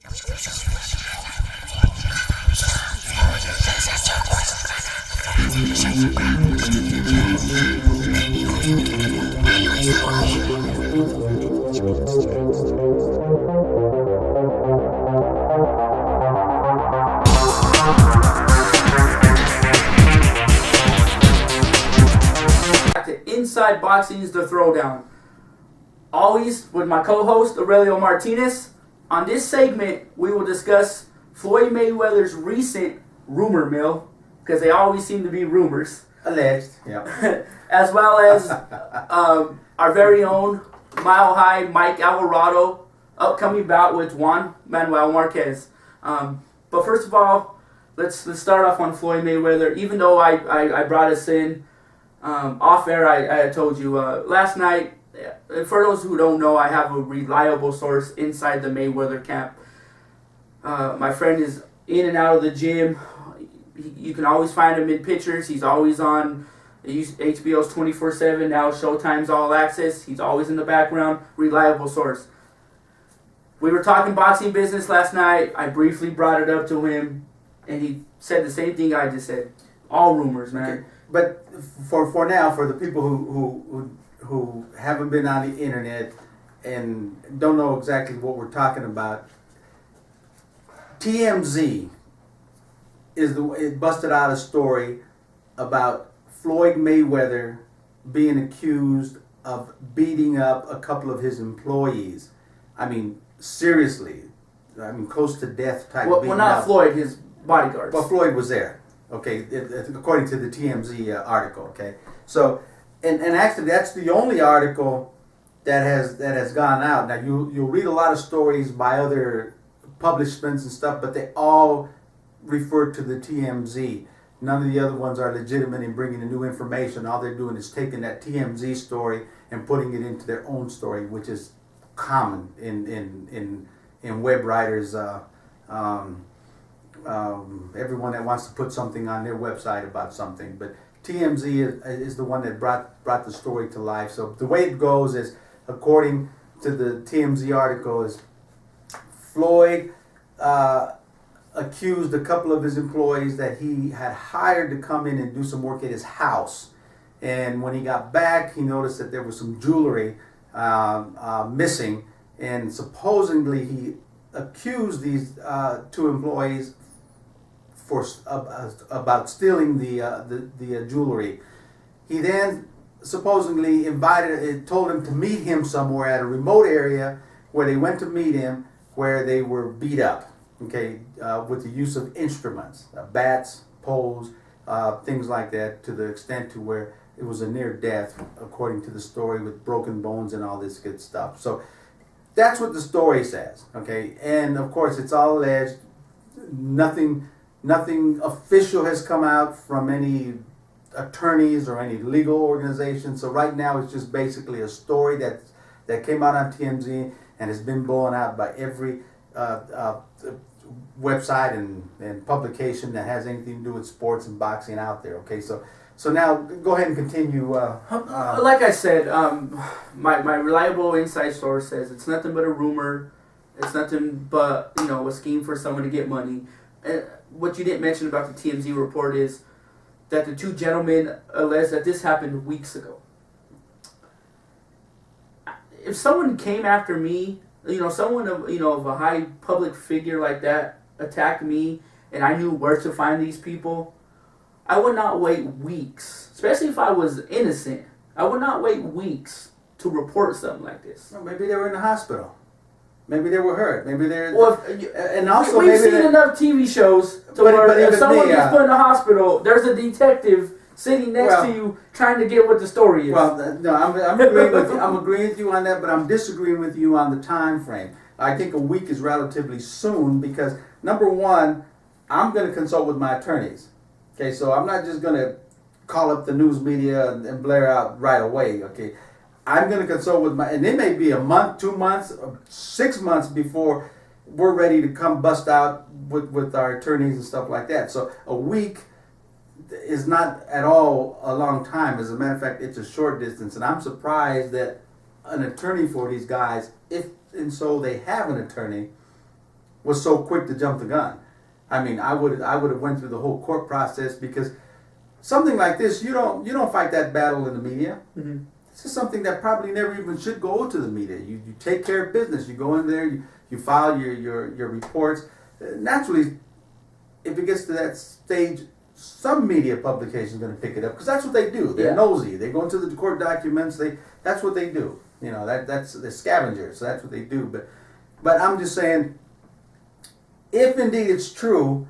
InsideBoxing's The ThrowDown. Always with my co-host Aurelio Martinez. On this segment, we will discuss Floyd Mayweather's recent rumor mill, because they always seem to be rumors. Alleged, yeah. As well as our very own Mile High Mike Alvarado upcoming bout with Juan Marquez. But first of all, let's start off on Floyd Mayweather. Even though I brought us in off air, I told you last night. For those who don't know, I have a reliable source inside the Mayweather camp. My friend is in and out of the gym. You can always find him in pictures. He's always on HBO's 24/7, now Showtime's All Access. He's always in the background. Reliable source. We were talking boxing business last night. I briefly brought it up to him, and he said the same thing I just said. All rumors, man. Okay. But for now, for the people who haven't been on the internet and don't know exactly what we're talking about, TMZ it busted out a story about Floyd Mayweather being accused of beating up a couple of his employees. I mean, seriously. I mean, close to death type. Well, not up. Floyd, his bodyguards. Well, Floyd was there. Okay, according to the TMZ article. Okay, so and actually that's the only article that has gone out. Now you'll read a lot of stories by other publishments and stuff, but they all refer to the TMZ. None of the other ones are legitimate in bringing the new information. All they're doing is taking that TMZ story and putting it into their own story, which is common in web writers. Everyone that wants to put something on their website about something, but TMZ is the one that brought the story to life. So the way it goes is, according to the TMZ article, is Floyd accused a couple of his employees that he had hired to come in and do some work at his house, and when he got back, he noticed that there was some jewelry missing, and supposedly he accused these two employees about stealing the jewelry. He then supposedly told him to meet him somewhere at a remote area, where they went to meet him, where they were beat up, okay, with the use of instruments, bats, poles, things like that, to the extent to where it was a near death, according to the story, with broken bones and all this good stuff. So that's what the story says, okay? And of course, it's all alleged. Nothing official has come out from any attorneys or any legal organization. So right now, it's just basically a story that came out on TMZ and has been blown out by every website and publication that has anything to do with sports and boxing out there. Okay, so now go ahead and continue. Like I said, my reliable inside source says it's nothing but a rumor. It's nothing but a scheme for someone to get money. What you didn't mention about the TMZ report is that the two gentlemen allege that this happened weeks ago. If someone came after me, someone of a high public figure like that attacked me, and I knew where to find these people, I would not wait weeks, especially if I was innocent. I would not wait weeks to report something like this. Well, maybe they were in the hospital. Maybe they were hurt. Maybe they're. Well, and also we've seen enough TV shows to where if someone gets put in the hospital, there's a detective sitting next to you trying to get what the story is. Well, no, I'm agreeing with you. I'm agreeing with you on that, but I'm disagreeing with you on the time frame. I think a week is relatively soon because, number one, I'm going to consult with my attorneys. Okay, so I'm not just going to call up the news media and blare out right away. Okay, I'm going to consult with and it may be a month, 2 months, 6 months before we're ready to come bust out with our attorneys and stuff like that. So a week is not at all a long time. As a matter of fact, it's a short distance, and I'm surprised that an attorney for these guys, if and so they have an attorney, was so quick to jump the gun. I mean, I would have went through the whole court process, because something like this, you don't fight that battle in the media. Mm-hmm. This is something that probably never even should go to the media. You take care of business. You go in there, you file your reports. Naturally, if it gets to that stage, some media publication is going to pick it up, because that's what they do. They're nosy. They go into the court documents. That's what they do. You know, that's the scavengers. So that's what they do. But I'm just saying, if indeed it's true,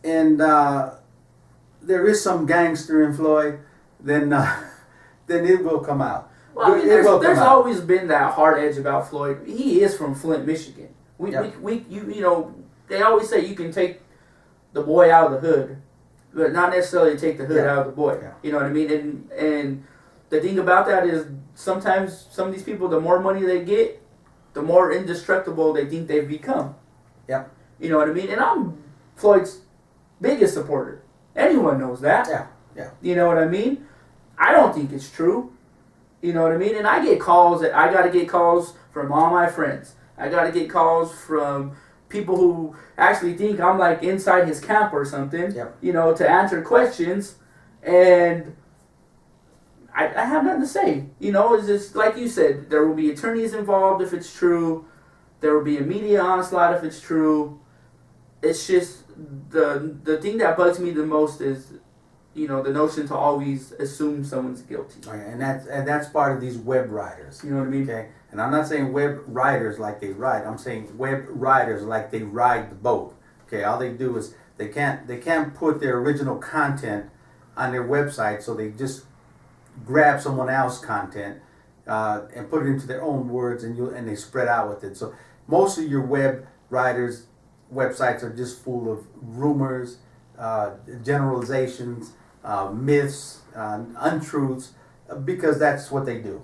and there is some gangster in Floyd, then it will come out. Well, I mean, there's always been that hard edge about Floyd. He is from Flint, Michigan. You know, they always say you can take the boy out of the hood, but not necessarily take the hood out of the boy. Yeah. You know what I mean? And the thing about that is, sometimes some of these people, the more money they get, the more indestructible they think they've become. Yeah. You know what I mean? And I'm Floyd's biggest supporter. Anyone knows that. Yeah. Yeah. You know what I mean? I don't think it's true. You know what I mean? And I get calls. I got to get calls from all my friends. I got to get calls from people who actually think I'm like inside his camp or something. Yep. You know, to answer questions, and I have nothing to say. You know, it's just like you said. There will be attorneys involved if it's true. There will be a media onslaught if it's true. It's just the thing that bugs me the most is, you know, the notion to always assume someone's guilty. Right, and that's part of these web riders. You know what I mean? Okay, and I'm not saying web riders like they ride. I'm saying web riders like they ride the boat. Okay, all they do is they can't put their original content on their website, so they just grab someone else's content and put it into their own words, and they spread out with it. So most of your web riders' websites are just full of rumors, generalizations, myths, untruths, because that's what they do.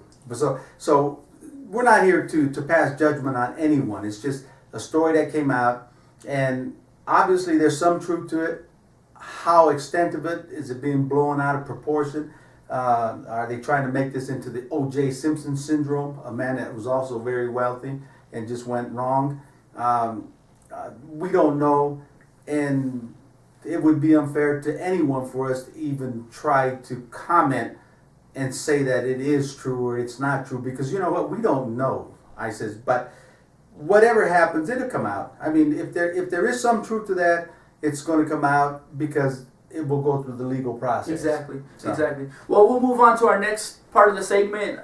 So we're not here to pass judgment on anyone. It's just a story that came out, and obviously there's some truth to it. How extent of it is it being blown out of proportion? Are they trying to make this into the O.J. Simpson syndrome, a man that was also very wealthy and just went wrong? We don't know, and it would be unfair to anyone for us to even try to comment and say that it is true or it's not true, because you know what, we don't know. I says, but whatever happens, it'll come out. I mean, if there is some truth to that, it's going to come out, because it will go through the legal process. Exactly. Well, we'll move on to our next part of the segment.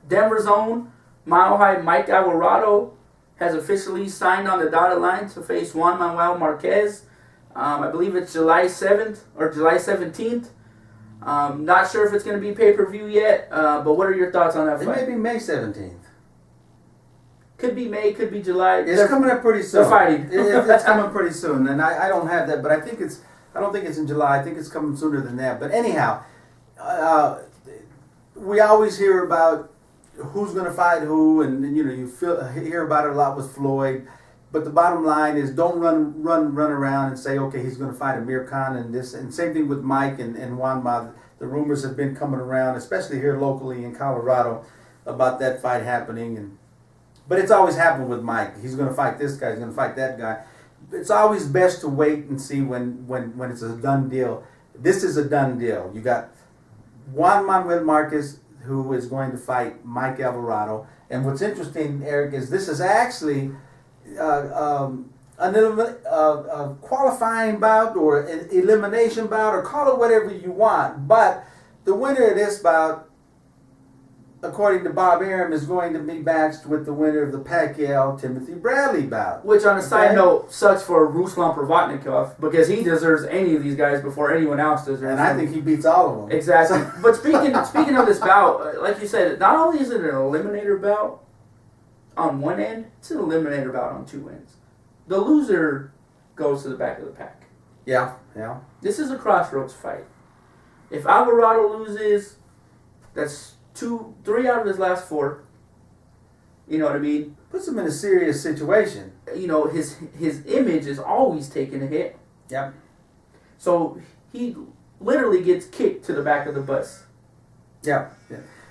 Denver's own Mile High Mike Alvarado has officially signed on the dotted line to face Juan Marquez. I believe it's July 7th or July 17th. Not sure if it's going to be pay-per-view yet, but what are your thoughts on that fight? It may be May 17th. Could be May, could be July. It's coming up pretty soon. They're fighting. It's coming pretty soon, and I don't have that, but I don't think it's in July. I think it's coming sooner than that. But anyhow, we always hear about who's going to fight who, and you know, hear about it a lot with Floyd. But the bottom line is, don't run around and say, okay, he's going to fight Amir Khan and this. And same thing with Mike and Juan. The rumors have been coming around, especially here locally in Colorado, about that fight happening. But it's always happened with Mike. He's going to fight this guy. He's going to fight that guy. It's always best to wait and see when it's a done deal. This is a done deal. You got Juan Marquez, who is going to fight Mike Alvarado. And what's interesting, Eric, is this is actually a qualifying bout or an elimination bout, or call it whatever you want. But the winner of this bout, according to Bob Arum, is going to be matched with the winner of the Pacquiao-Timothy Bradley bout. Which, on a side note, sucks for Ruslan Provodnikov, because he deserves any of these guys before anyone else deserves them. And I think he beats all of them. Exactly. But speaking of this bout, like you said, not only is it an eliminator bout on one end, it's an eliminator bout on two ends. The loser goes to the back of the pack. Yeah. This is a crossroads fight. If Alvarado loses, that's 3 out of his last 4. You know what I mean? Puts him in a serious situation. You know, his image is always taking a hit. Yep. So he literally gets kicked to the back of the bus. Yeah.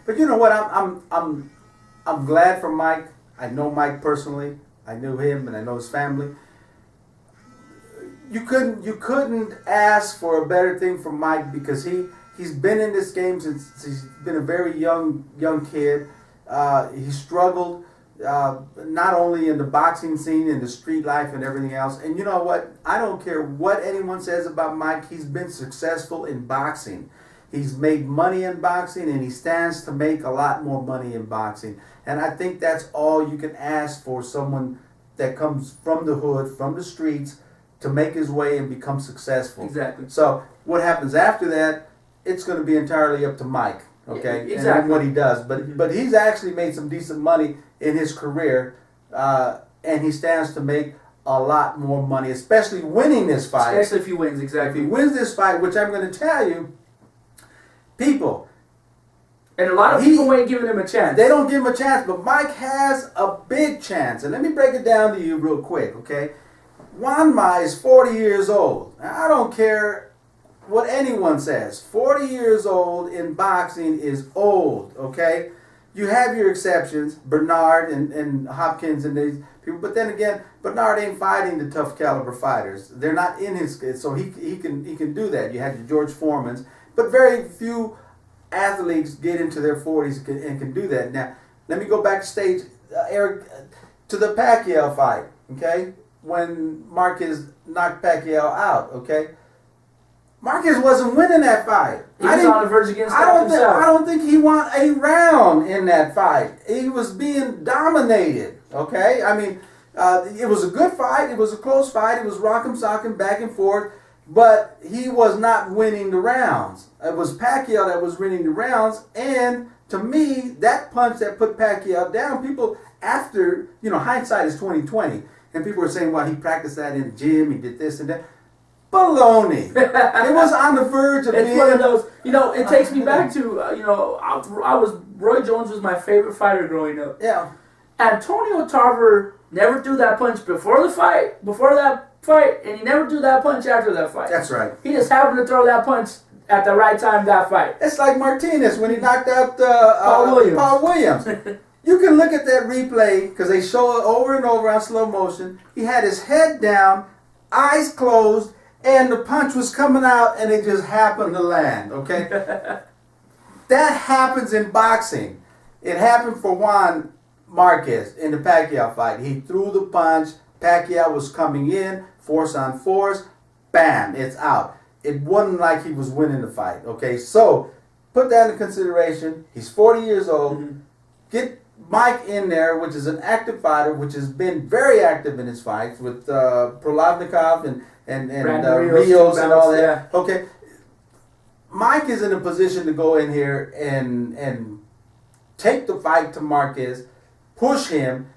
But you know what? I'm glad for Mike. I know Mike personally. I knew him and I know his family. You couldn't ask for a better thing from Mike because he's been in this game since he's been a very young kid. He struggled not only in the boxing scene, in the street life and everything else. And you know what? I don't care what anyone says about Mike. He's been successful in boxing. He's made money in boxing, and he stands to make a lot more money in boxing. And I think that's all you can ask for someone that comes from the hood, from the streets, to make his way and become successful. Exactly. So what happens after that, it's going to be entirely up to Mike, okay? Yeah, exactly. And what he does. But he's actually made some decent money in his career, and he stands to make a lot more money, especially winning this fight. Especially if he wins, exactly. If he wins this fight, which I'm going to tell you, people... And a lot of people ain't giving him a chance. They don't give him a chance, but Mike has a big chance. And let me break it down to you real quick, okay? Juan Marquez is 40 years old. Now, I don't care what anyone says. 40 years old in boxing is old, okay? You have your exceptions, Bernard and Hopkins and these people. But then again, Bernard ain't fighting the tough caliber fighters. They're not in his... So he can do that. You had your George Foremans. But very few athletes get into their 40s and can do that. Now, let me go back to stage, Eric, to the Pacquiao fight, okay? When Marquez knocked Pacquiao out, okay? Marquez wasn't winning that fight. He was on the verge against himself. I don't think he won a round in that fight. He was being dominated, okay? I mean, it was a good fight. It was a close fight. It was rock'em sock'em, back and forth. But he was not winning the rounds. It was Pacquiao that was winning the rounds. And to me, that punch that put Pacquiao down, people after, hindsight is 20/20. And people were saying, well, he practiced that in the gym, he did this and that. Baloney. It was on the verge of being... It's one of those, it takes me back to, Roy Jones was my favorite fighter growing up. Yeah. Antonio Tarver never threw that punch before that fight, and he never threw that punch after that fight. That's right. He just happened to throw that punch at the right time that fight. It's like Martinez when he knocked out Paul Williams. You can look at that replay because they show it over and over on slow motion. He had his head down, eyes closed, and the punch was coming out, and it just happened to land, okay? That happens in boxing. It happened for Juan Marquez in the Pacquiao fight. He threw the punch. Pacquiao was coming in, force on force. Bam, it's out. It wasn't like he was winning the fight, okay? So, put that in consideration. He's 40 years old. Mm-hmm. Get Mike in there, which is an active fighter, which has been very active in his fights with Prolavnikov and Rios and all that. Yeah. Okay, Mike is in a position to go in here and take the fight to Marquez, push him.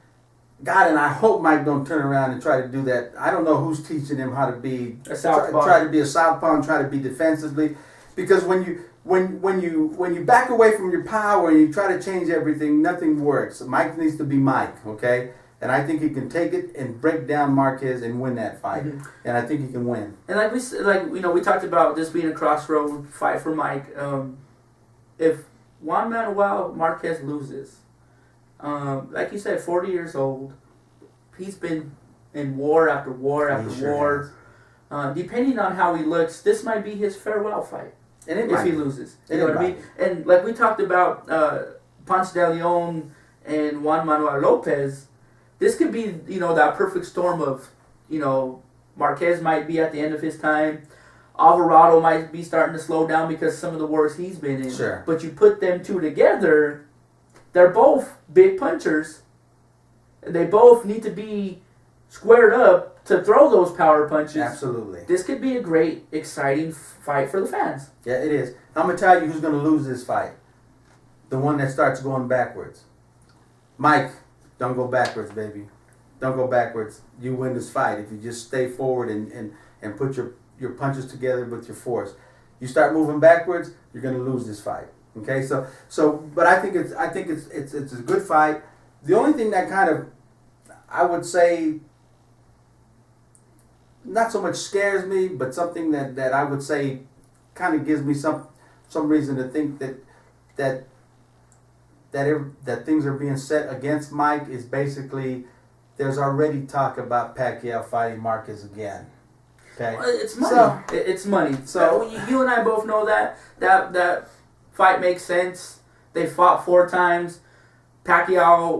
God, and I hope Mike don't turn around and try to do that. I don't know who's teaching him how to be a southpaw. Try to be a southpaw and try to be defensively, because when you back away from your power and you try to change everything, nothing works. Mike needs to be Mike, okay? And I think he can take it and break down Marquez and win that fight. Mm-hmm. And I think he can win. And we talked about this being a crossroad fight for Mike. If Juan Manuel Marquez loses, like you said, 40 years old, he's been in war after war after war. Depending on how he looks, this might be his farewell fight. And if he loses, you know what I mean? And like we talked about Ponce de Leon and Juan Manuel Lopez, this could be, that perfect storm of, Marquez might be at the end of his time. Alvarado might be starting to slow down because some of the wars he's been in. Sure. But you put them two together, they're both big punchers. They both need to be squared up to throw those power punches. Absolutely. This could be a great, exciting fight for the fans. Yeah, it is. I'm going to tell you who's going to lose this fight. The one that starts going backwards. Mike, don't go backwards, baby. Don't go backwards. You win this fight if you just stay forward and put your punches together with your force. You start moving backwards, you're going to lose this fight. Okay, but I think it's a good fight. The only thing that kind of, I would say, not so much scares me, but something that I would say kind of gives me some reason to think that things are being set against Mike is basically there's already talk about Pacquiao fighting Marquez again. Okay, It's money. So- It's money. so- you and I both know that fight makes sense. They fought 4 times. Pacquiao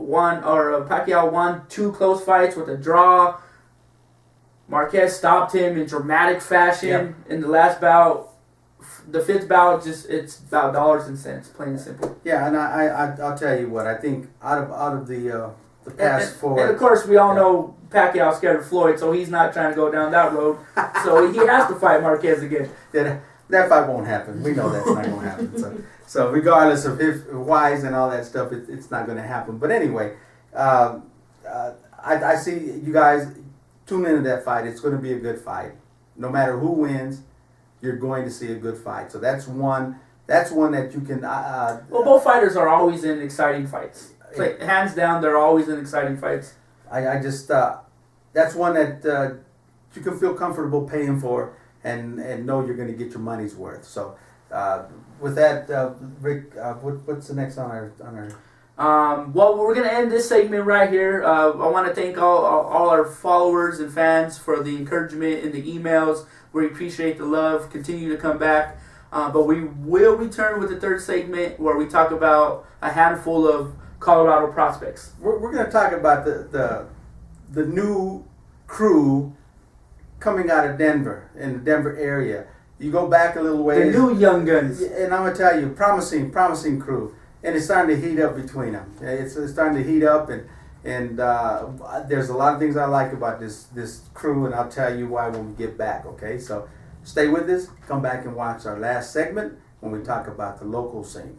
won 2 close fights with a draw. Marquez stopped him in dramatic fashion in the last bout. The 5th bout, it's about dollars and cents, plain and simple. Yeah, and I'll tell you what, I think out of the past 4. And of course, we all know Pacquiao's scared of Floyd, so he's not trying to go down that road. So he has to fight Marquez again. That fight won't happen. We know that's not going to happen. So regardless of his whys and all that stuff, it's not going to happen. But anyway, I see you guys tune into that fight. It's going to be a good fight. No matter who wins, you're going to see a good fight. So that's one that you can. Well, both fighters are always in exciting fights. Like, hands down, they're always in exciting fights. I just that's one that you can feel comfortable paying for and know you're going to get your money's worth. So with that, Rick, what's the next on our? Well, we're going to end this segment right here. I want to thank all our followers and fans for the encouragement and the emails. We appreciate the love. Continue to come back. But we will return with the 3rd segment where we talk about a handful of Colorado prospects. We're going to talk about the new crew coming out of Denver, in the Denver area. You go back a little ways. The new young guns. And I'm going to tell you, promising crew. And it's starting to heat up between them. It's starting to heat up, and there's a lot of things I like about this crew, and I'll tell you why when we get back, okay? So stay with us. Come back and watch our last segment when we talk about the local scene.